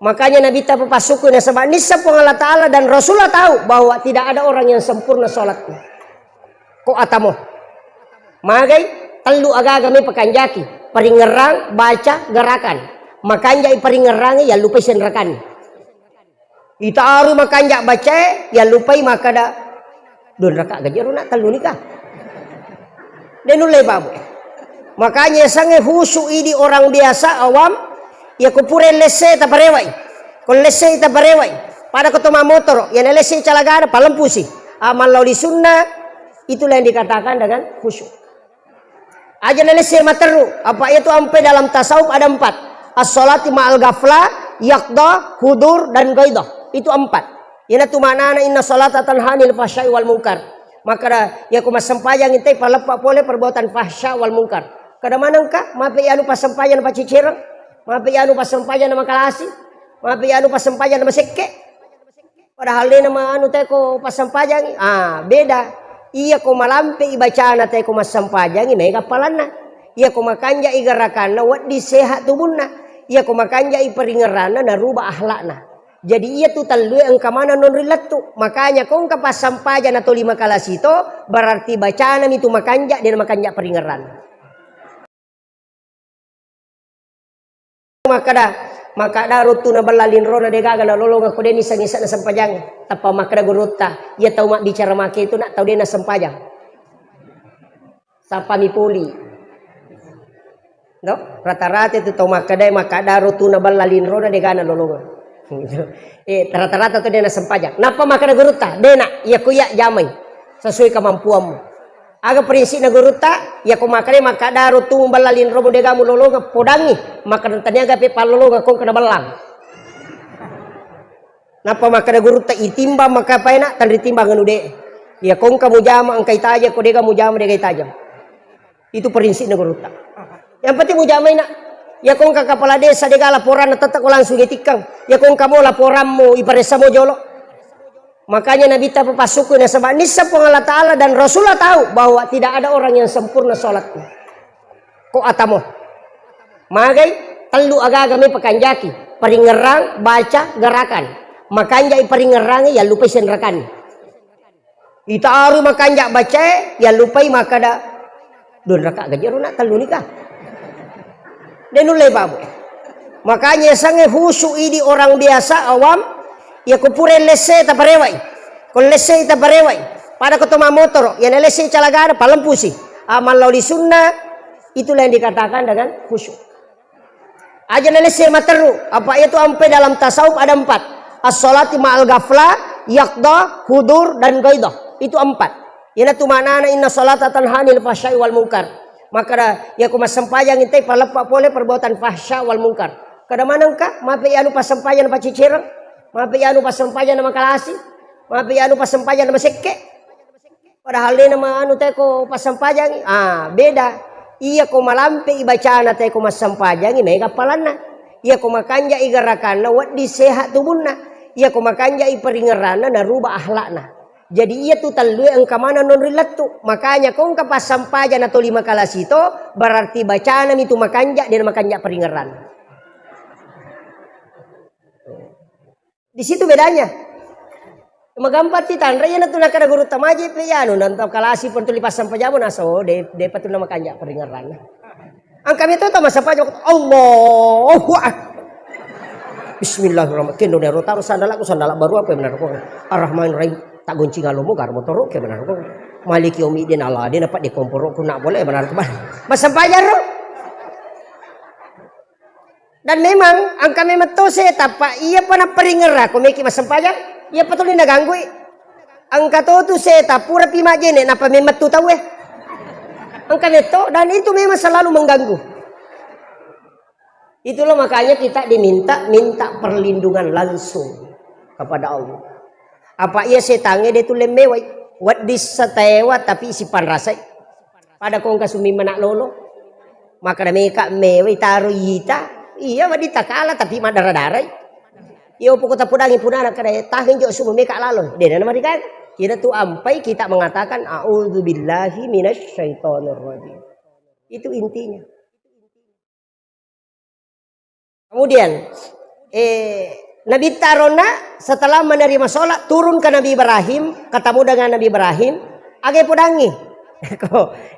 Makanya Nabi tak papasuku na sebab nisa pun Allah Ta'ala dan Rasulullah tahu bahwa tidak ada orang yang sempurna sholatnya. Ko atamo. Magai telu aga-agami pakanjaki. Peringerang baca gerakan. Makanya peringerang ya lupa senrakan. Ita aru makanja baca ya lupai makada don raka gajaru nak telu nikah. Denulai babu. Makanya sange husu idi orang biasa awam ya kupure lese ta parewai. Kon lese ta parewai. Pada ketoma motor ya lese calagana palempusi. Amal lauli sunnah itulah yang dikatakan dengan khusyuk. Aja lese materu apa itu ampe dalam tasawuf ada 4. As-sholati ma'al ghaflah, yaqdah, hudur dan ghaidah. Itu 4. Yana tu manana inna sholata tanha 'anil fahsya'i wal munkar. Maka ya kumas sempayang intai palepak boleh perbuatan fahsya wal munkar. Kada manangka mape anu pasempayan pa cicirang, mape anu pasempayan na makalasi, mape anu pasempayan na masekke. Padahal dia nama anu teh ko pasempayan beda. Iya ko malampe ibacana teh ko masempayan ini kapalanna. Iya ko makanja igarakanna wat di sehat tubuhna. Iya ko makanja iperingeranna na rubah akhlakna. Jadi ia tu talui engka mana non rilatu. Makanya kau engka pas sampajan atau 5 kalas itu berarti bacaan itu makanja dan makanja peringeran. Maka rutu na balalin rona dega gala lolong aku deni sangisat na sampajang. Tapa makada guruta. Ia tahu mak bicara make itu nak tahu dia na sampajang. Sapa mi puli. No? Rata-rata itu tahu makada rutu na balalin rona dega na lolong. Rata-rata tu dia nak sempajak. Napa makana guruta? Dena, ya kuya jamai sesuai kemampuanmu. Aga prinsip na guruta, ya ku makane makada rutu balalin robo de gamu lologa podangi, maka taniaga pe palologa kong kana balang. Napa makana guruta itimba maka paena tan ditimbang anu de. Ya kong kamu jama angkai taja ko de gamu jama de tajam. Itu prinsip na guruta. Yang penting mu jamai nak. Ya kong ka kepala desa dega laporan tetek langsung ditikang. Ya kong kamu laporanmu iparesa mo jolo. Makanya Nabi tak papasuku na sebab nisa pun Allah Ta'ala dan Rasulullah tahu bahwa tidak ada orang yang sempurna sholatnya. Ko atamo. Magai telu aga-agami pakanjaki. Peringerang baca gerakan. Makanya peringerang ya lupa senrakan. Ita aru makanja baca ya lupai makada don raka gajaru nak telu nikah. Denulai babu. Makanya sange husu idi orang biasa awam ya kupure lese ta parewai. Kon lese ta parewai. Pada ketoma motor ya lese calagana palempusi. Amal lauli sunnah itulah yang dikatakan dengan khusyuk. Aja lese materu apa itu ampe dalam tasawuf ada 4. As-sholati ma'al ghaflah, yaqdah, hudur dan ghaidah. Itu 4. Yana tu manana inna sholata tanha 'anil fahsya'i wal munkar. Maka ya kumas sempayang intai palepak boleh perbuatan fahsya wal munkar. Kada manangka mape anu pasempayan pa cicirang, mape anu pasempayan na makalasi, mape anu pasempayan na masekke. Padahal dia nama anu teh ko pasempayan beda. Iya ko malampe ibacana teh ko masempayan ini kapalanna. Iya ko makanja igarakanna wat di sehat tubuhna. Iya ko makanja iperingeranna na rubah akhlakna. Jadi ia tu talui engka mana non rilatu. Makanya kau engka pas sampajan atau 5 kalas itu berarti bacaan itu makanja dan makanja peringeran. Di situ bedanya. Magampat titan raya na tu nakada guru tamaji pe yanu nanti kalasi pun tuli pas sampajamu naso de patu nama makanja peringeran. Angka itu tama sampajan Allahu akbar. Bismillahirrahmanirrahim. Kendo ne rotaru sandalak baru apa benar kok. Ar-Rahmanir-Rahim. Tak gunci ngalomo gar motor ke benar kok. Malik yaumidin Allah dia dapat dikompor ku nak boleh benar kebal. Mas sampajan ro. Dan memang angka memang to se tapa iya pana peringera ko meki mas sampajan. Iya patuli na ganggu. Angka to tu se tapura pima jene napa memang tu tahu Angka neto dan itu memang selalu mengganggu. Itulah makanya kita minta perlindungan langsung kepada Allah. Apa ia setange dia tu lemewai wat disatewa tapi isi panrasai pada kong kasumi menak lolo maka da meka mewai taru yita iya wadi takala tapi madara-darai iyo pokok tapudangi punana kada tahin jo sumu meka lalo dena nama dikata kita tu ampai kita mengatakan a'udzubillahi minasyaitonir rajim. Itu intinya. Kemudian Nabi Tarona setelah menerima sholat turun ke Nabi Ibrahim, ketemu dengan Nabi Ibrahim, agak pudangi.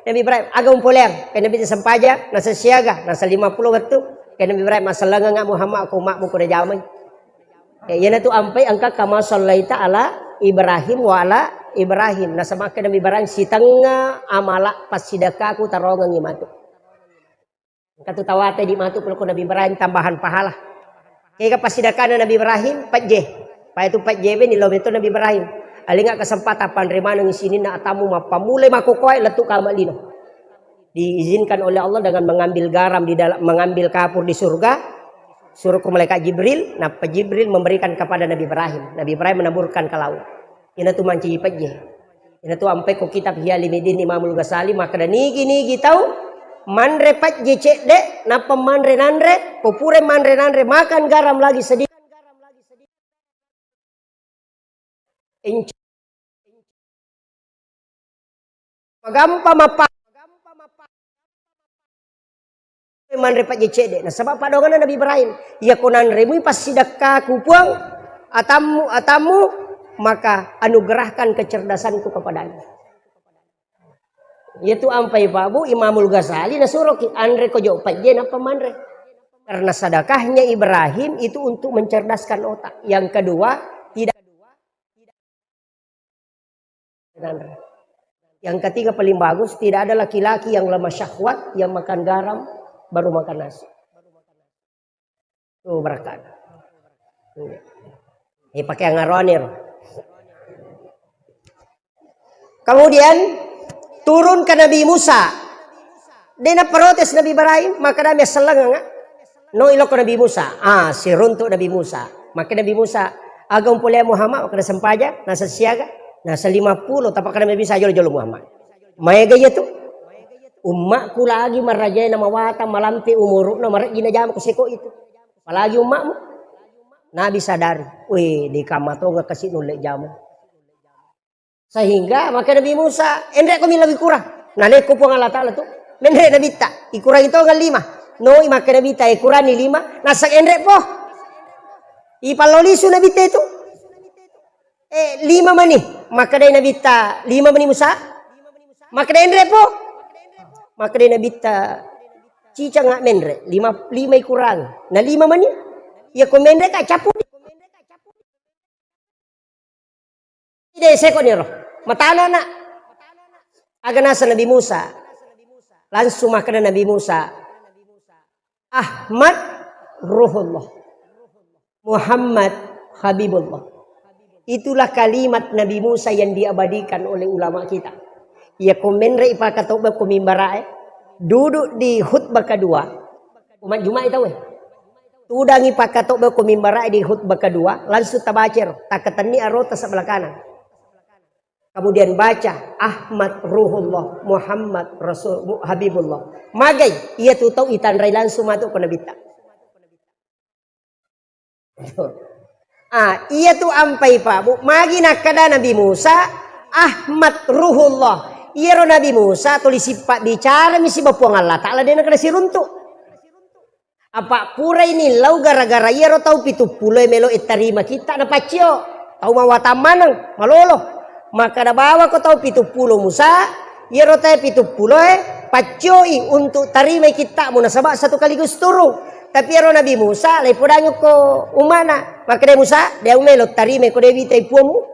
Nabi Ibrahim agak umpuler, ke Nabi sempaja, nasa siaga, nasa 50 waktu, ke Nabi Ibrahim masalah nggak Muhammad aku makmu kuda jamai. Yana tu ampai angka kama sallaita ala Ibrahim wa ala Ibrahim. Nasa maka Nabi Ibrahim si tengah amala pas sidaka aku tarongan ngimatu. Katu tawate di matu peluk Nabi Ibrahim tambahan pahala. Kaya pas sidakana Nabi Ibrahim 4J. Pa itu 4J ni lo itu Nabi Ibrahim. Alinga kesempatan panrima nang isini na atamu mapamulai makukoy letuk kamalino. Diizinkan oleh Allah dengan mengambil garam di dalam mengambil kapur di surga. Suruh ke malaikat Jibril, nah Jibril memberikan kepada Nabi Ibrahim. Nabi Ibrahim menaburkan ke laut. Ini tu manci pejeh. Ini tu ampai ko kitab Hiyalimidin Imamul Ghazali maka dan nigi tahu manre pejeh cek dek, napa manre nanre, popure manre nanre makan garam lagi sedikit. Magampa mapa man repat jecede. Nah sebab padongan Nabi Ibrahim, ya kunan remui pas sidakah kupuang atamu maka anugerahkan kecerdasanku kepadanya. Yaitu ampai babu Imamul Ghazali nasuruh andre ko jo pajje apa manre. Karena sedekahnya Ibrahim itu untuk mencerdaskan otak. Yang kedua, tidak. Yang ketiga paling bagus, tidak ada laki-laki yang lemah syahwat yang makan garam baru makan nasi. Tuh berkat. Ini pakai ngaronir. Kemudian turun ke Nabi Musa. Dia protes Nabi Ibrahim, maka dia selang no ilok Nabi Musa. Si runtuk Nabi Musa. Maka Nabi Musa agak umpulnya Muhammad, maka sempaja, nasa siaga, nasa 50, tapak Nabi bisa jolo-jolo Muhammad. Maya gaya tuh. Umakku lagi marajai nama wata malampi umuruk na marak gina jam kusiko itu. Apalagi umakmu. Nabi sadari. Wih di kamato nggak kasih nulek jamu. Sehingga maka Nabi Musa endrek kami lebih kurang. Naleko po Allah Ta'ala tuh. Mendrek Nabi tak. Ikurang itu nggak 5. No maka Nabi tak ikurang ni 5. Nasak endrek po. Ipalolisu Nabi tak itu. 5 mani. Maka dari Nabi tak 5 mani Musa. Maka dari endrek po. Maka dia Nabi ta cica ngak mendre 5 kurang na 5 mani ya ko mendre ka capu ide seko ni roh matana na agana sa Nabi Musa langsung makan Nabi Musa Ahmad Ruhullah Muhammad Habibullah. Itulah kalimat Nabi Musa yang diabadikan oleh ulama kita. Ya komenre ipakatoba kumimbarae duduk di khutbah kedua umat Jumat itu tudang ipakatoba kumimbarae di khutbah kedua langsung tabacer takatani arota sebelah kanan kemudian baca Ahmad Ruhullah Muhammad Rasul Habibullah magai ia tu tahu itanrai langsung masuk ke Nabi ta. Ia tu ampai Pak magi nakada Nabi Musa Ahmad Ruhullah. Iya Nabi Musa tulis sifat bicara misi bapuang Allah Ta'ala dia nak si runtuk. Apa pura ini lau gara-gara iya tahu pitu pulai melo terima kita na pacio tahu mawata manang malolo maka na bawa ko tahu pitu pulo Musa iya tahu pitu pulai pacioi untuk terima kita muna sabak satu kaligus turun tapi iya Nabi Musa lai podanyo ko umana maka dia Musa dia melo terima ko dia bitai puamu.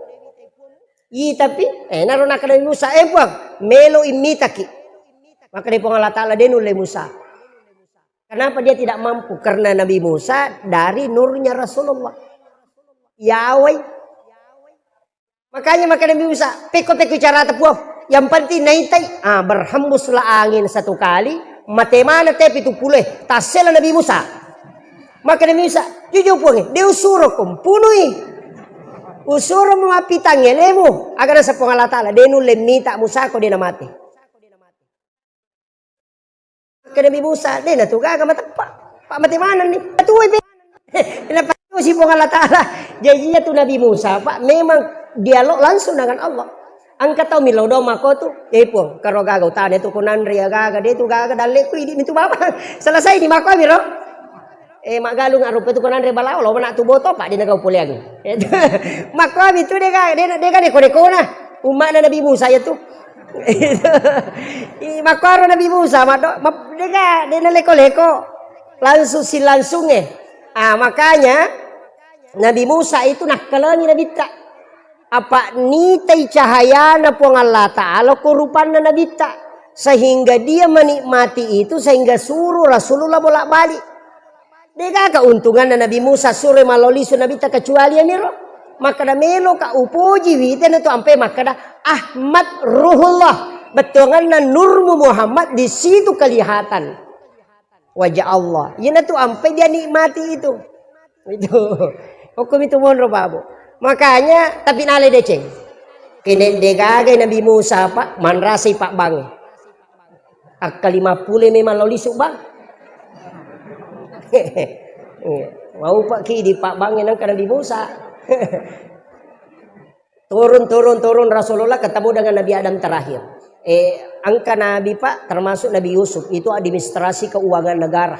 Tapi naroon na ka Nabi Musa buang melo imitaki maka dia Allah Ta'ala dia nulai Musa. Kenapa dia tidak mampu? Karena Nabi Musa dari nurnya Rasulullah Yahweh. Makanya maka Nabi Musa peko-peko cara tepuh yang penting naitai berhembuslah angin satu kali matemana tepi tu pulih tasela Nabi Musa maka Nabi Musa jujur puang dia usuruh kumpunui usuro mga pitang lemu agar sa Allah Ta'ala denu lemita Musa ko din na mati. Kaya Nabi Musa din natuga ka matagpa. Pamatimanan ni patuloy be. Pinapatuloy si Allah Ta'ala. Jadi tu Nabi Musa Pak memang dialog langsung dengan Allah. Ang kataw milodo mako tu po karo gagaw tan itu kunan ria gaga de tu gaga dale ko idi mitu baba. Selesai di mako miro. mak galung arup itu konan rebalau lo nak tu boto pak dia nak puliang. Maka itu dia kan deko nah. Umat Nabi Musa itu. Maka Nabi Musa dia leko-leko langsung makanya Nabi Musa itu nak kalangi Nabi tak apa nitai cahaya na puang Allah Ta'ala kurupan na Nabi tak sehingga dia menikmati itu sehingga suruh Rasulullah bolak-balik. Dia keuntungan na Nabi Musa suruh maloli su Nabi tak kecuali ni roh. Maka dah melo ka upuji witen itu ampe maka dah Ahmad Ruhullah betongan na nurmu Muhammad di situ kelihatan wajah Allah. Yana tu ampe dia nikmati itu. Itu hukum itu monro babu. Makanya tapi nale deceng. Kene degagai Nabi Musa pak manrasi pak bang. Ak 50 memang lolisuk bang. Mau pak ki di pak bang nang Nabi Musa. turun Rasulullah ketemu dengan Nabi Adam terakhir. Angka Nabi pak termasuk Nabi Yusuf itu administrasi keuangan negara.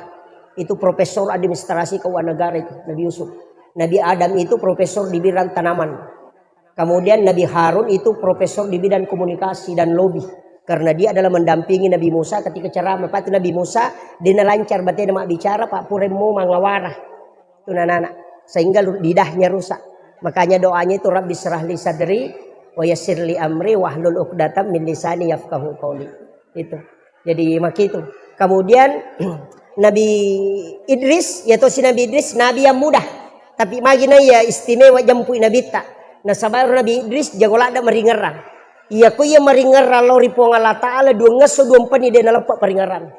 Itu profesor administrasi keuangan negara itu Nabi Yusuf. Nabi Adam itu profesor di bidang tanaman. Kemudian Nabi Harun itu profesor di bidang komunikasi dan lobby. Karena dia adalah mendampingi Nabi Musa ketika ceramah. Pak Nabi Musa dia lancar berarti mak bicara pak puremo mangawarah. Itu anak-anak sehingga lidahnya rusak. Makanya doanya itu Rabbi syrahli sadri wa yassirli amri wahlul 'uqdatam min lisani yafqahu qawli. Itu. Jadi mak itu. Kemudian Nabi Idris yaitu si Nabi Idris nabi yang mudah. Tapi magina ya istimewa jampui Nabi tak. Nah sabar Nabi Idris jagola ada meringerang. Iya ku ia meringerang lo ripo Allah Ta'ala dua ngeso dua empeni dia lepak peringeran.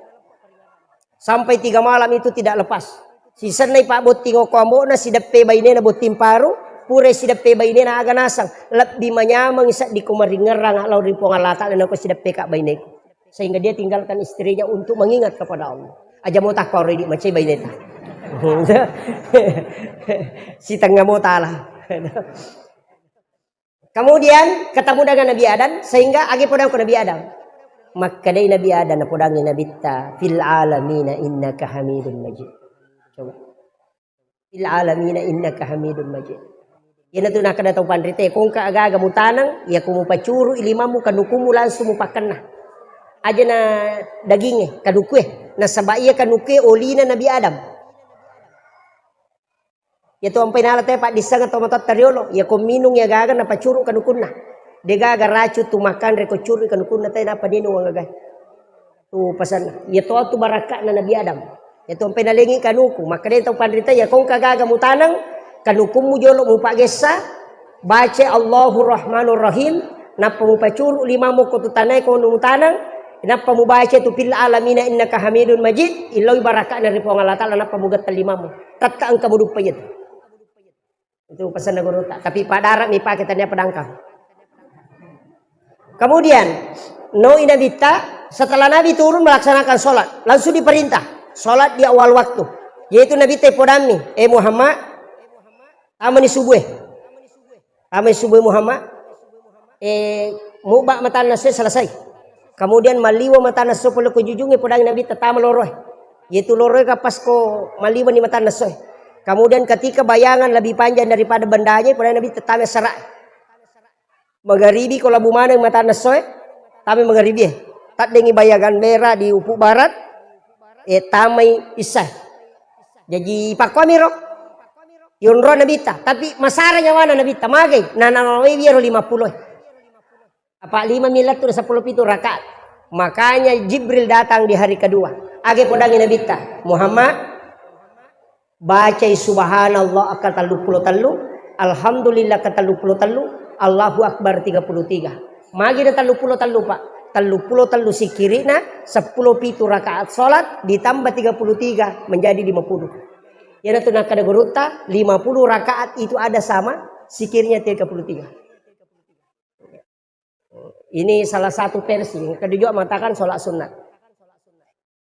Sampai 3 malam itu tidak lepas. Si senai pak boting okombo na si depe baine na boting paru. Pure si depe baine na aga nasang. Lebih menyamang isa di kumeringerang lo ripo Allah Ta'ala na ko si depe kak baine. Sehingga dia tinggalkan istrinya untuk mengingat kepada Allah. Aja mau tak kau redi macam baine ta. Si tengah mau talah. Kemudian ketemu dengan Nabi Adam sehingga agi podang ke Nabi Adam. Maka dari Nabi Adam podangi Nabi ta fil alamina innaka hamidun majid. Coba. Fil alamina innaka hamidun majid. Yana tu nak datang pandrite kung ka aga mutanang ya kumu pacuru ilimamu kanukumu langsung mupakana. Aja na dagingnya kadukue na sabaiya kanuke olina Nabi Adam. Ya tu ampai nala te pak disang atau matot tariolo ya ko minung ya gaga na pacuru kanukunna de gaga racu tu makan reko curu kanukunna te na padinu gaga tu pasan ya tu baraka na Nabi Adam ya tu ampai nalengi kanuku maka de tau pandrita ya kong kagaga mutanang kanukumu jolo mu pagesa baca Allahur Rahmanur Rahim napa mu pacuru lima mo ko tu tanay ko mutanang napa mu baca tu fil alamina innaka hamidun majid iloi baraka na ripo Allah Taala napa mu gatal lima mo tatka ang kabuduk payet. Itu pesan guru tak. Tapi pada Arab nih pak kita pedangkang. Kemudian Nabi setelah Nabi turun melaksanakan sholat langsung diperintah sholat di awal waktu. Yaitu Nabi podami Muhammad amani subuh. Amani subuh Muhammad mubak mata nasi selesai. Kemudian maliwa mata nasi perlu kujujungi podang Nabi tetap meloroh. Yaitu loroh kapas ko maliwa ni mata nasi. Kemudian ketika bayangan lebih panjang daripada bendanya, pada Nabi tetap serak. Magharibi kalau bumana yang mata nasoy, tapi magharibi. Tak dengi bayangan merah di ufuk barat, tamai isah. Jadi pak komiro, yunro Nabi ta. Tapi masaranya mana Nabi ta magai, nananawi biar 50. Apa 5 milat tu 10 pitu rakaat. Makanya Jibril datang di hari kedua. Age podangi Nabi ta, Muhammad baca subhanallah akan talu, alhamdulillah akan talu, Allahu akbar 33. Magi dah talu pak. Talu sikirina 10 pitu rakaat salat ditambah 33 menjadi 50. Ya tu nak ada guruta 50 rakaat itu ada sama sikirnya 33. Ini salah satu versi. Yang kedua juga mengatakan salat sunat.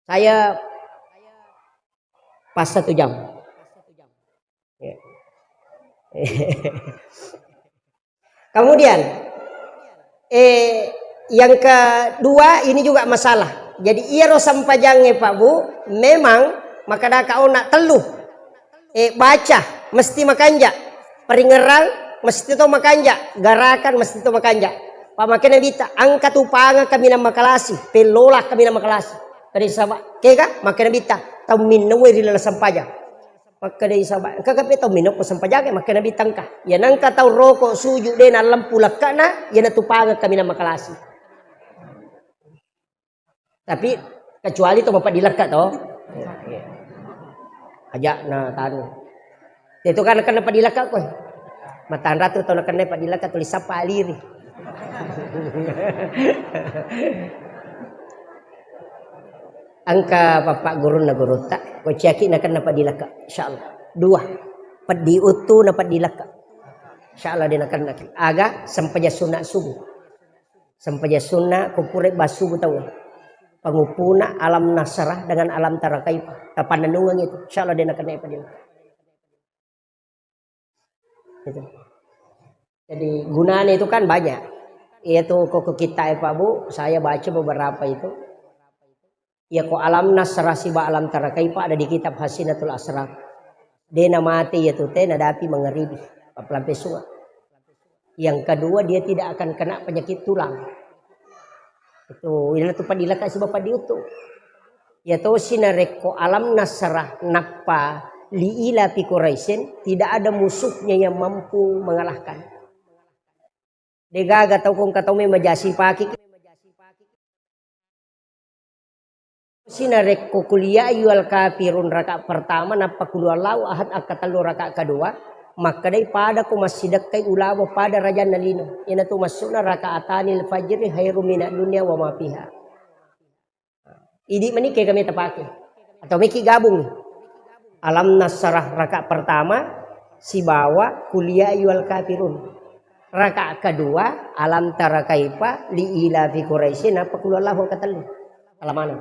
Saya pas 1 jam. Kemudian yang kedua ini juga masalah. Jadi ia rosam pajangnya Pak Bu memang maka dah kau nak teluh Baca mesti makanja, peringerang mesti to makanja, garakan mesti to makanja. Pamakena bita angkat upanga kami na makalasi, pelola kami na makalasi. Kadi sabak, kega makena bita tau minno rila sampaja. Makadai sabak, kagapi tau minno ko sampaja ke makena bitang ka. Yan ang tau roko suju de na lampu lakana, yan atupanga kami na makalasi. Tapi kecuali to mapadilaka to. Aja na tanu. Itu kan napadilaka ko. Matan ratu to napadilaka tulis apa aliri. Angka bapak guru na guru tak ko ciaki nakan napadilaka insyaallah. 2 padi utu napadilaka. Insyaallah dia nakan aga sampaja sunna subuh. Sampaja sunna kupure basuh tahu. Pangupuna alam nasarah dengan alam tarakaipa. Tapananungan itu insyaallah dia nakan napadilaka. Gitu. Jadi gunanya itu kan banyak. Itu kok kita Pak Bu, saya baca beberapa itu. Ya kok alam nasrah siba alam tarakaipa ada di kitab Hasinatul Asrar. Dena mati ya teh nadapi mengeribi pelampai sungai. Yang kedua dia tidak akan kena penyakit tulang. Itu ini tuh padilaka si bapak diutu. Ya to sinareko alam nasrah napa liila fi Quraisyin tidak ada musuhnya yang mampu mengalahkan. Degaga tau kung katau may majasi paki. Sinarek ko kuliah yual kafirun raka pertama napa kulualau ahad akatalu raka kedua maka day pada ko masidak kay ulawa pada raja nalino ina tu masuna raka atanil fajri khairum minad dunya wa ma fiha. Idi manike kami tapake atau miki gabung alam nasrah raka pertama si bawa kuliah yual kafirun. Rakaat kedua alam tara kaifa li ila fi Quraisyin apa kullallahu katalu. Alamana.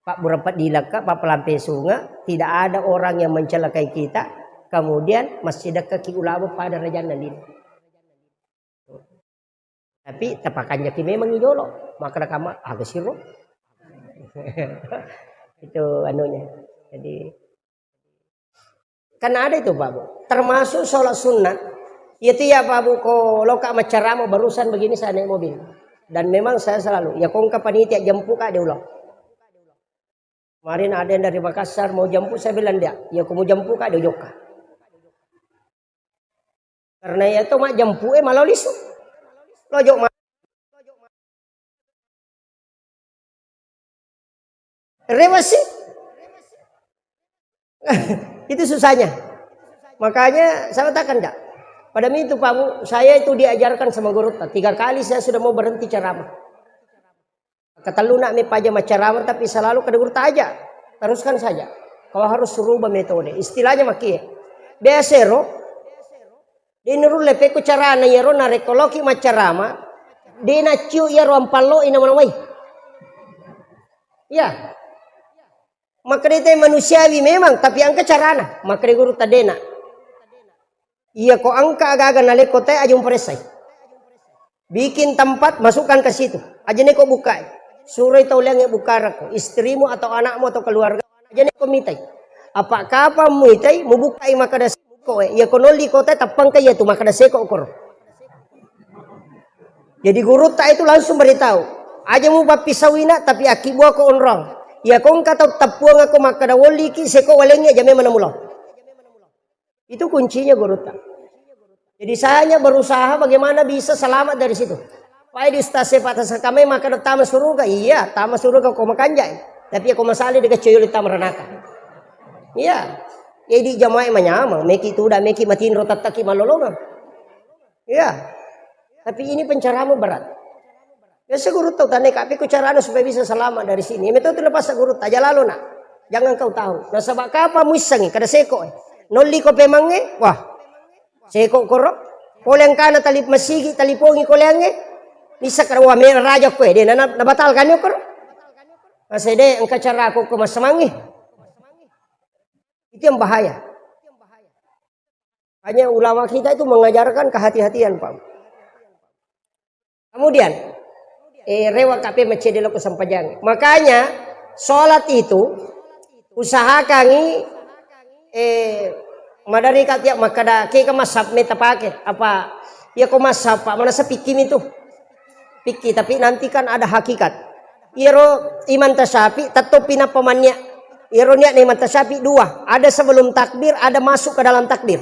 Pak berempat dilaka pak pelampai sunga tidak ada orang yang mencelakai kita kemudian masih dekat ki ulama pada raja nalin. Tapi tapakannya ki memang idolo maka kama agak siro. Itu anunya. Jadi kan ada itu Pak Bu. Termasuk sholat sunat. Itu ya Pak Bu, kalau kak macarama barusan begini saya naik mobil. Dan memang saya selalu, ya kong ka panitia jemput kak dia ulang. Kemarin ada yang dari Makassar mau jemput, saya bilang dia, ya aku mau jemput kak dia joka. Karena ya itu mak jemput malah lisu. Lojok mak. Rewasi. Itu susahnya. Makanya saya katakan enggak. Pada itu Pak Bu, saya itu diajarkan sama guru. 3 kali saya sudah mau berhenti ceramah. Kata lu nak mepaja ceramah tapi selalu ke guru aja. Teruskan saja. Kalau harus rubah metode. Istilahnya makia. Biasero. Di nurul lepeku carana yero na rekoloki ceramah. Di na ciu yero ampalo ina manamai. Ya. Maka dia manusiawi memang tapi angka carana. Maka dia guru tadena. Iya kok angka agak-agak naleko teh ajung peresai. Bikin tempat masukkan ke situ. Aja nih kok buka. Suruh itu liang buka rako. Istrimu atau anakmu atau keluarga. Aja nih kok mitai. Apakah apa mitai mau buka maka ada seko. Ya konoli kota tapang kaya tu maka ada seko kor. Jadi guru tak itu langsung beritahu. Aja mau bapisawina tapi akibu aku onrong. Ya kong kata tapuang aku maka ada wali ki seko walengnya jame mana mulau. Itu kuncinya guru tak. Jadi saya hanya berusaha bagaimana bisa selamat dari situ. Pai di stase patas kami maka tama suruga. Iya, tama suruga kau makanjai. Tapi aku masali dekat coyol di tamranaka. Iya. Jadi jamaah menyama, meki itu udah meki matiin rotat taki malolongan. Iya. Tapi ini pencaramu berat. Ya seguru tahu tane kapi ku caranya supaya bisa selamat dari sini. Metode lepas seguru aja lalu nak. Jangan kau tahu. Nah sebab apa muisangi kada seko. Noli ko pemange, wah. Seko korok. Koleng kana talip masigi talipongi kolenge. Nisa karawa mera raja ko de nabatalkan yo korok. Masede engka cara aku ke masamangi. Itu yang bahaya. Hanya ulama kita itu mengajarkan kehati-hatian, Pak. Kemudian rewa kape macedelo ko sampajang. Makanya sholat itu usahakan madari kat ya makada ke masap meta pake apa ya ko masap pak mana sepikim itu pikir tapi nanti kan ada hakikat. Iro iman tasyafi tetap pina pemannya. Iro niat iman tasyafi dua. Ada sebelum takbir, ada masuk ke dalam takbir.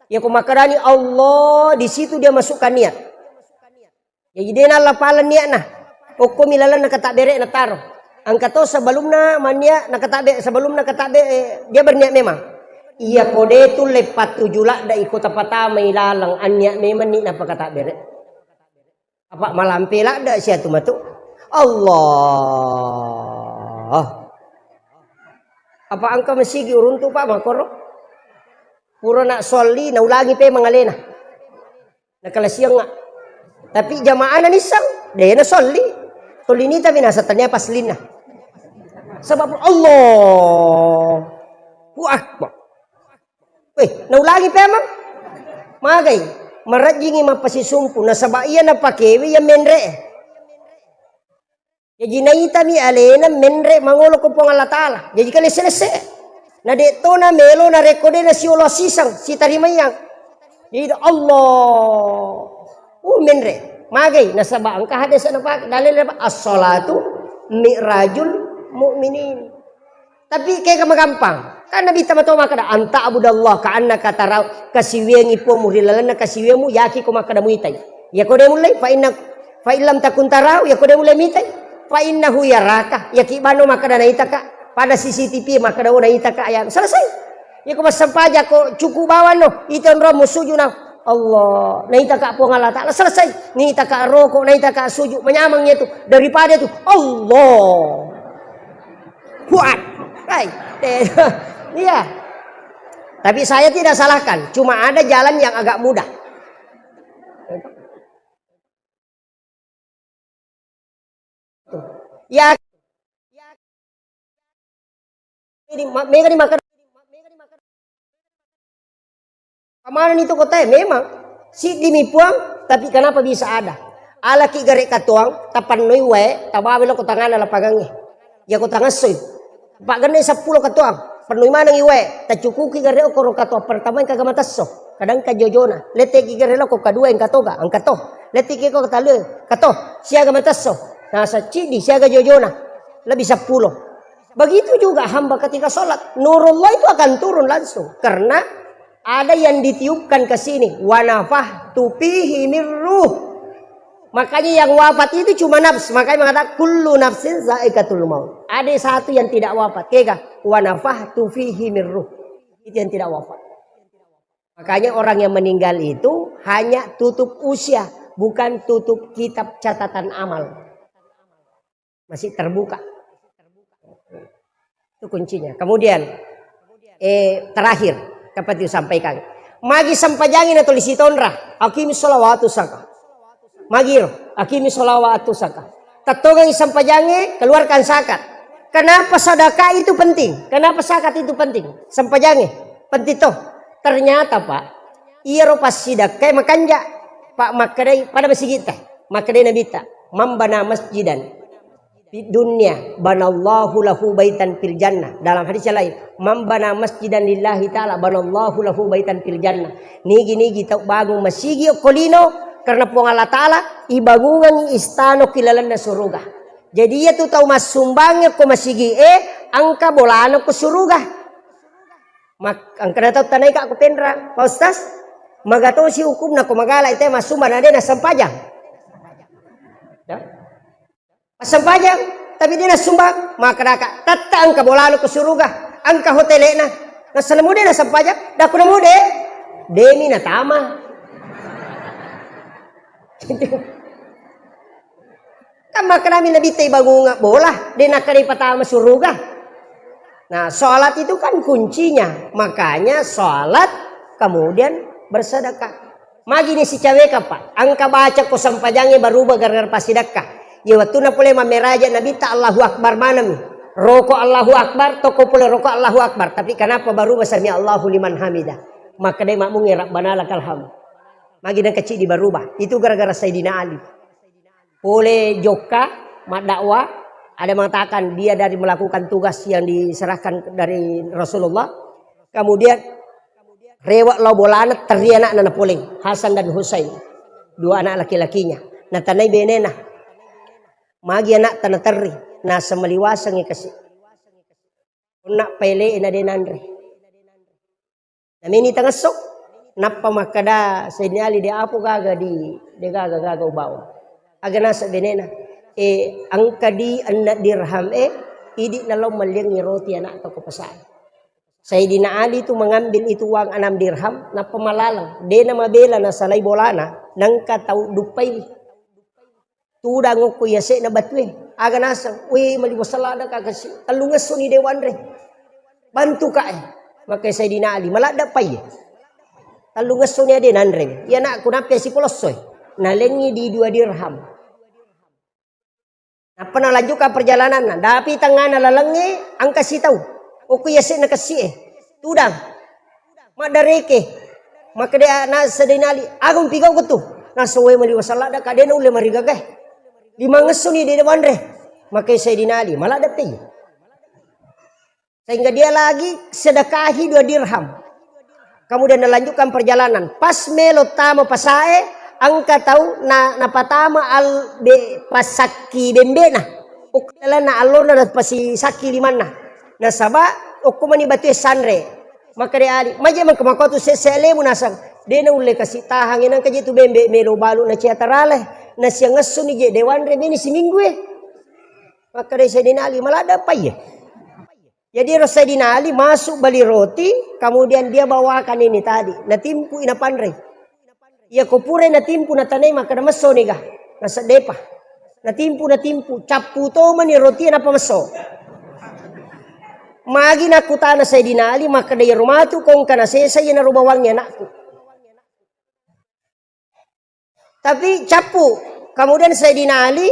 Ya kumakadani Allah di situ dia masukkan niat. Ya jadi Allah palan niat nah. Hukum ilalan nak takbir nak taruh. Angkato sebelumnya mania nak takbir sebelum nak takbir dia berniat memang. Iya kode itu lepat tujulak da ikut apa mai lalang aniat memang ni napa takbir. Apa malam pelak dak sia tu matu Allah apa angka masigi urun tu pak makoro pura nak soli na ulangi pe mangalena na kala siang nga tapi jamaah na nisang de na soli tolini ta binasa tanya paslina sebab Allah akbar na ulangi pe mang magay marajingi mapasisumpu na sabaiya na pakewi ya menre. Ya jinaita mi alena menre mangulo ko pong Allah Ta'ala. Jadi kali selesai. Na dito na melo na rekode na si Allah sisang si tarimayang. Jadi Allah. Menre. Magay na sabang kahades na pa dalil na as-salatu mi'rajul mu'minin. Tapi kayak magampang. Kan Nabi tama-tama makada anta abudallah ka annaka tarau kasiwengi po murilalana kasiwemu yaki ko makada muitay. Ya ko de mulai fa illam takun tarau ya ko de mulai mitai. Fa innahu yaraka yaki bano makada naita ka pada CCTV makada naita ka ayam selesai. Ya ko masampaja ko cukup bawan no iton ro musuju na Allah naita ka po Allah Ta'ala selesai. Naita ka roko naita ka sujud menyamangnya itu daripada itu Allah. Kuat. Right. Iya. Tapi saya tidak salahkan. Cuma ada jalan yang agak mudah. Ya. Ini mega dimakan. Kamanan itu kota memang si dimipuang tapi kenapa bisa ada? Ala ki garek katuang tapan noi we tabawelo ko tangan ala pagangi. Ya ko tangan soy. Pak ganay 10 katuang. Penuh mana ngiwe, tacukuki gare ko ro kato pertama yang kagamatasso. Kadang kajojona, lete ki gare ko kadua yang katoga, ang kato. Lete ki ko katale, kato, siaga matasso. Nasa cidi siaga jojona, lebih 10. Begitu juga hamba ketika sholat, nurullah itu akan turun langsung karena ada yang ditiupkan ke sini, wa nafahtu fihi min ruh. Makanya yang wafat itu cuma nafs. Makanya mengatakan kullu nafsin za'iqatul maut. Ada satu yang tidak wafat. Kega wa nafahtu fihi min ruh. Itu yang tidak wafat. Makanya orang yang meninggal itu hanya tutup usia, bukan tutup kitab catatan amal. Masih terbuka. Itu kuncinya. Kemudian terakhir dapat disampaikan. Magi sampajangin atau lisitonra. Akim sholawatu saka. Magiro, akimi sholawatu zakat. Tatogang isang pajange, keluarkan zakat. Kenapa sedekah itu penting? Kenapa zakat itu penting? Sampajange, penting toh. Ternyata Pak, iro pas sedekah makanja Pak makadai pada masjid kita. Makadai nabita, mambana masjidan di dunia banallahu lahu baitan fil jannah. Dalam hadis yang lain, mambana masjidan lillahi ta'ala banallahu lahu baitan fil jannah. Nigi tau bangun masjid kolino karena pong Allah Ta'ala ibangungan istano kilalan na suruga. Jadi ia tu tahu mas sumbangnya ko masigi angka bolano ko suruga. Angka na tahu tanay ka ako pendra. Pak Ustaz, magato si hukum na kumagala ite mas sumbang na din na sampajang. Mas sampajang, tapi dia na sumbang, makaraka tata angka bolano ko suruga. Angka hotele na. Nasala mo din na sampajang, dako na mo de. Demi na tama. Kama kami nabi tay bangunga bola din nakari patama suruga. Nah, sholat itu kan kuncinya. Makanya sholat kemudian bersedekah. Magi ni si cewek apa? Angka baca ko sampajangnya baru gara-gara pasidakah. Ya waktu na pule mameraja nabi ta Allahu Akbar manam. Roko Allahu Akbar, toko pule roko Allahu Akbar. Tapi kenapa baru besarnya Allahu liman hamidah? Maka dia makmum rabbana lakal hamd. Magi dan kecil di berubah. Itu gara-gara Sayyidina Ali. Boleh joka, mak dakwah. Ada mengatakan dia dari melakukan tugas yang diserahkan dari Rasulullah. Kemudian rewak lau bolana teri anak nana poleng Hasan dan Husain, dua anak laki-lakinya. Nah tanai benena magi anak tanah teri na semeliwasang ikasi nak pele ina denandre namini tengah sok napa makada Sayyidina Ali dia apu gaga di dia gaga ubau aga nasa benena angka di anak dirham idi nalau maliang roti anak atau kepesan. Sayyidina Ali itu mengambil itu uang 6 dirham na pemalalang dia nama bela na salai bolana nangka tau dupai tudang ko yase na batwe aga nasa we maliwasalada kakasi talungas ni dewan re bantu ka maka Sayyidina Ali malada pay talungas ni ade nanre ya nak kunapya si polosoy nalengi di 2 dirham. Apa na lanjut ka perjalanan na dapi tangana lalangi ang kasitaw o kuya si nakasi tudang madareke maka dia na Sayyidina Ali agong pigaw ko to nasa way maliwasalada ka den ule marigagay 5 ngeso ni de wanre maka Sayyidina Ali malada pay sehingga dia lagi sedekahi 2 dirham. Kemudian melanjutkan perjalanan pas melo tama pasae angka tahu na napatama al be pasaki bembena ukala na alor na pasi saki limana na saba ukuma ni batu sanre maka dia ali maje man kamakotu sesele munasang de na ulle kasi tahang inang kaje tu bembe melo balu na ciatarale na siang ngesu ni je dewan re bini seminggu maka dia Sayyidina Ali malada pay jadi Sayyidina Ali masuk beli roti kemudian dia bawakan ini tadi na timpu ina panre ya kopure na timpu na tanay maka na maso ni ga nasa depa na timpu capu to man ni roti na pamaso magi na kutana Sayyidina Ali maka day rumatu kong kana sesa na rumawang niya nakku tapi capu kemudian Sayyidina Ali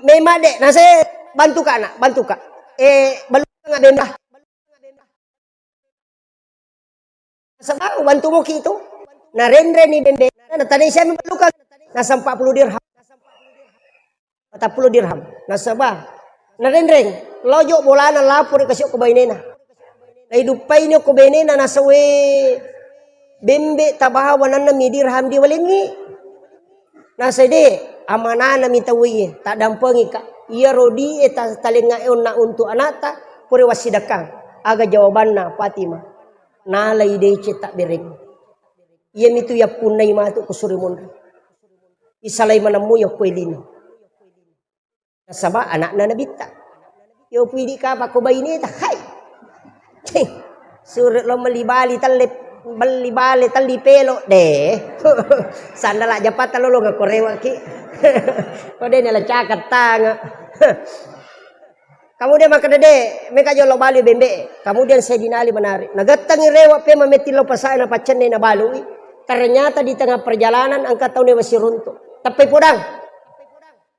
memade nasa bantu ka balu nga benda sa bantu mo kito na rendre ni bembe na tanay siya malukan nasa 40 dirham 40 dirham nasa ba na rendre lojo bola na lapor kasi ko baynena ay dupay niyo ko baynena nasa we bembe tabahawan na mi dirham di walingi nasa de amana na mitawi tak dampengi ka iya rodi eta talinga na untuk anata pure wasidakang aga jawabanna Fatima nalay de cetak bereng iya mitu ya punay matu kusurimun isalay manamu ya kwelino nasaba anak na nabita yo pwede ka pa ko bayni ta hay surat lo malibali talipelo de sandala japat lo nga korewa ki kode nela cakat tanga kemudian maka dede meka jolo bali bembe kemudian Sayyidina Ali menarik nagatangi rewa pe mametilo pasay na pacenne na balui ternyata di tengah perjalanan angkat tahu masih runtuh tapi podang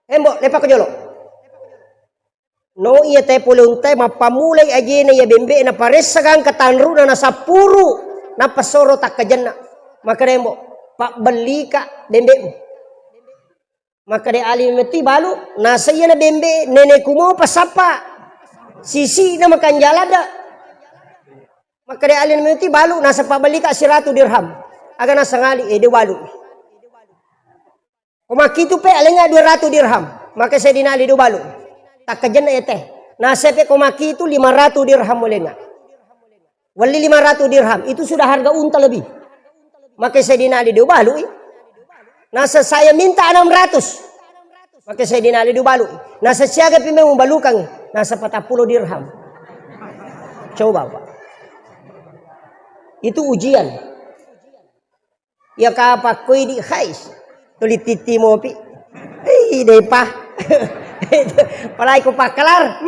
embo lepa ko jolo no iya te pulunte mapamulay aje na ya bembe na pares sagang katanru na nasapuru na pasoro tak kajenna maka embo pak beli ka bembe maka de Ali meti balu nasa iya na bembe nenek kumo pasapa sisi na makan jalada maka de Ali meti balu nasa pabali ka 100 dirham aga nasa ngali de walu kumaki tu pe alenga 200 dirham maka Sayyidina Ali do balu tak kajen ete nasa pe kumaki itu 500 dirham molenga wali 500 dirham itu sudah harga unta lebih maka Sayyidina Ali do balu nasa saya minta 600 maka Sayyidina Ali do balu nasa siaga pe membalukang nasa 40 dirham coba Pak itu ujian ya kapak koy di khais tulit titi mo pi de pa palay ko pakalar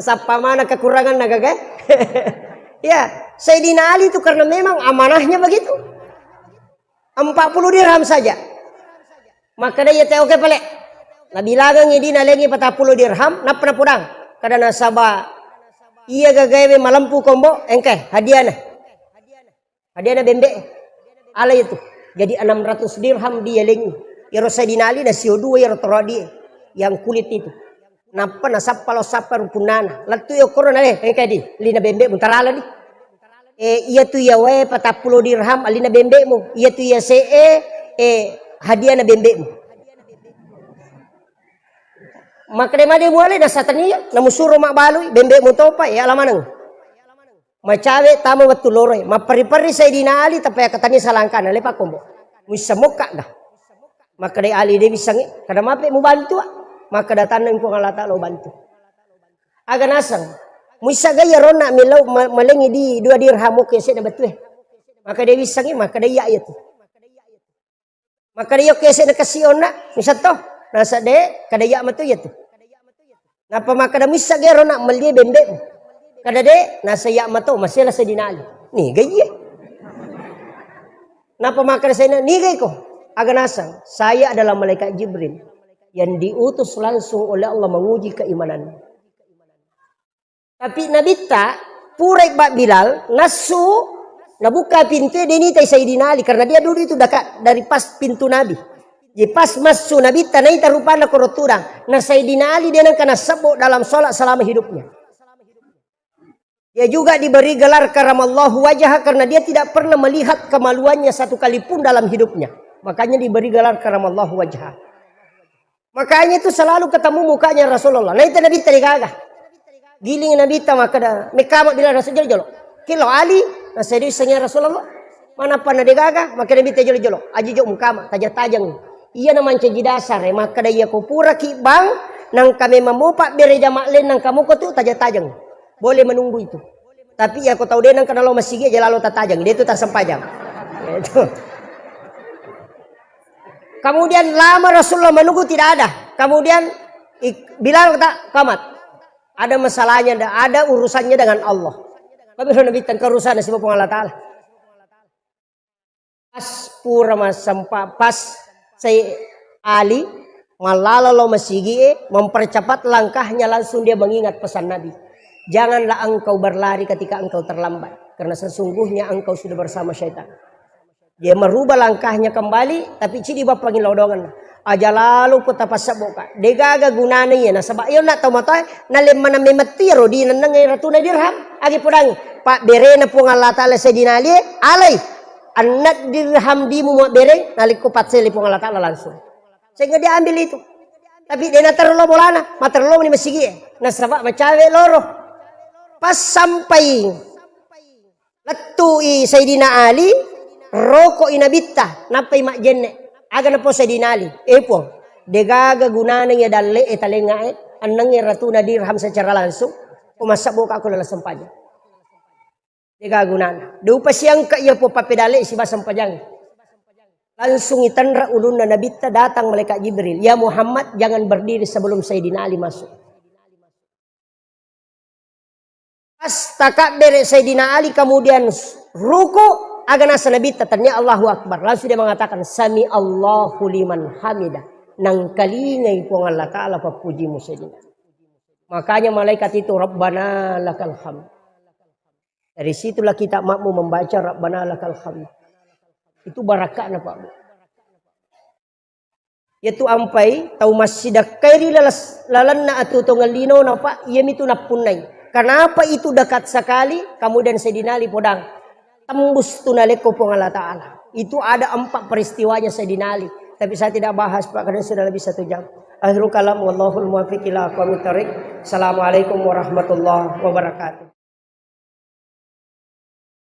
sapa mana kekurangan nagaga ya Sayyidina Ali itu karena memang amanahnya begitu 40 dirham saja maka dia teh oke pale nabilagang idi nalengi 40 dirham napna pudang kada nasaba iya gagawe malampu kombo engke hadiah na bembe ala itu jadi 600 dirham dia lengi ya Sayyidina Ali na CO2 ya rotoradi yang kulit itu Napa nasapalo sapar punana. Latu yo korona kadi lina bembe muntarala di. Iya tu ya we 40 dirham alina bembe mo. Iya tu ya hadiah na bembe mo. Maka de made boleh na satania na musuro mak balui bembe mo topa ya alamanang. Macawe tamo watu loroy. Mapari-pari Sayyidina Ali tapi katanya salangkan lepa kombo. Musa moka dah. Maka de Ali de bisangi kada mape mo bantu. Maka datang ko Allah Ta'ala bantu. Aga nasang. Musa gaya rona milau malengi di 2 dirham ke se na betul. Maka dia bisangi maka dia ya tu. Maka dia ke se na kasiona misa to. Nasa de kada ya matu ya tu. Napa maka da misa gaya rona malie bembe. Kada de nasa ya matu masela sa dinali. Ni gaya. Napa maka saya ni gay ko. Aga nasang. Saya adalah malaikat Jibril yang diutus langsung oleh Allah menguji keimanan. Tapi Nabi tak purai bak Bilal nasu nabuka pintu dia ni tai Sayyidina Ali karena dia dulu itu dekat dari pas pintu Nabi. Jadi pas masuk Nabi tak naik terupana koroturang. Nah Sayyidina Ali dia nang kena sebut dalam solat selama hidupnya. Dia juga diberi gelar karamallahu wajah karena dia tidak pernah melihat kemaluannya satu kali pun dalam hidupnya. Makanya diberi gelar karamallahu wajah. Makanya itu selalu ketemu mukanya Rasulullah. Nah itu Nabi tadi gagah. Giling Nabi ta maka dah. Mekama bila Rasul jolo. Kilo Ali. Nah saya disengnya Rasulullah. Mana pana dia gagah. Maka Nabi tadi jolo. Aji jok mukama. Tajang-tajang. Iya naman caji dasar. Maka dah iya kupura ki bang. Nang kami memupak bereja maklen. Nang kamu ko tu tajang-tajang. Boleh menunggu itu. Tapi ya aku tahu dia nang kenal masih aja lalu tajang. Dia itu tak sempajang. Itu. Kemudian lama Rasulullah menunggu tidak ada. Kemudian Bilal kata kamat. Ada masalahnya, ada urusannya dengan Allah. Tapi Nabi tentang urusan nasib Allah Ta'ala. Pas pura sampai pas saya Ali malalalo masigi mempercepat langkahnya langsung dia mengingat pesan Nabi. Janganlah engkau berlari ketika engkau terlambat. Karena sesungguhnya engkau sudah bersama syaitan. Dia merubah langkahnya kembali, tapi cidi bapangin laudongan. Aja lalu puta pasaboka. Degaga gunana ya, nasabak yo nak tahu matay, nalim mana memetiro di nanangai ratu na dirham. Agi pudang Pak bere na pung Allah Taala sa dinali, alay. Anak dirham di mu bere, nalik ko patseli pung Allah Taala langsung. Sehingga dia ambil itu. Tapi dia natarlo bolana, matarlo ni masigi. Nasabak macawe loro. Pas sampai latui Sayyidina Ali. Rokok inabita napay makjenne aga na po sa dinali po degaga gunana ya dalle etalenga anang ratu na dirham secara langsung kumasabok ako na sampanya degaga gunana do pa siyang kaya po papedale si basampajang langsung itanra ulun na nabita datang malaikat Jibril ya Muhammad jangan berdiri sebelum Sayyidina Ali masuk pas takak bere Sayyidina Ali kemudian ruku Aga nasa Nabi tatanya Allahu Akbar. Langsung dia mengatakan Sami Allahu liman hamidah. Nang kalingay po ng Allah Ta'ala papuji mo sa inyo. Makanya malaikat itu Rabbana lakal hamd. Dari situlah kita makmu membaca Rabbana lakal hamd. Itu barakah na Pak. Yaitu ampai tau masjidak kairi lalan na atutungal lino na Pak. Iyam itu napunay. Kenapa itu dekat sekali? Kemudian Sayyidina Ali podang. Tembus tunaleko pong Allah Ta'ala. Itu ada 4 peristiwanya Sayyidina Ali. Tapi saya tidak bahas Pak karena sudah lebih 1 jam. Akhirul kalam wallahul muwaffiq ila aqwamit thoriq. Assalamualaikum warahmatullahi wabarakatuh.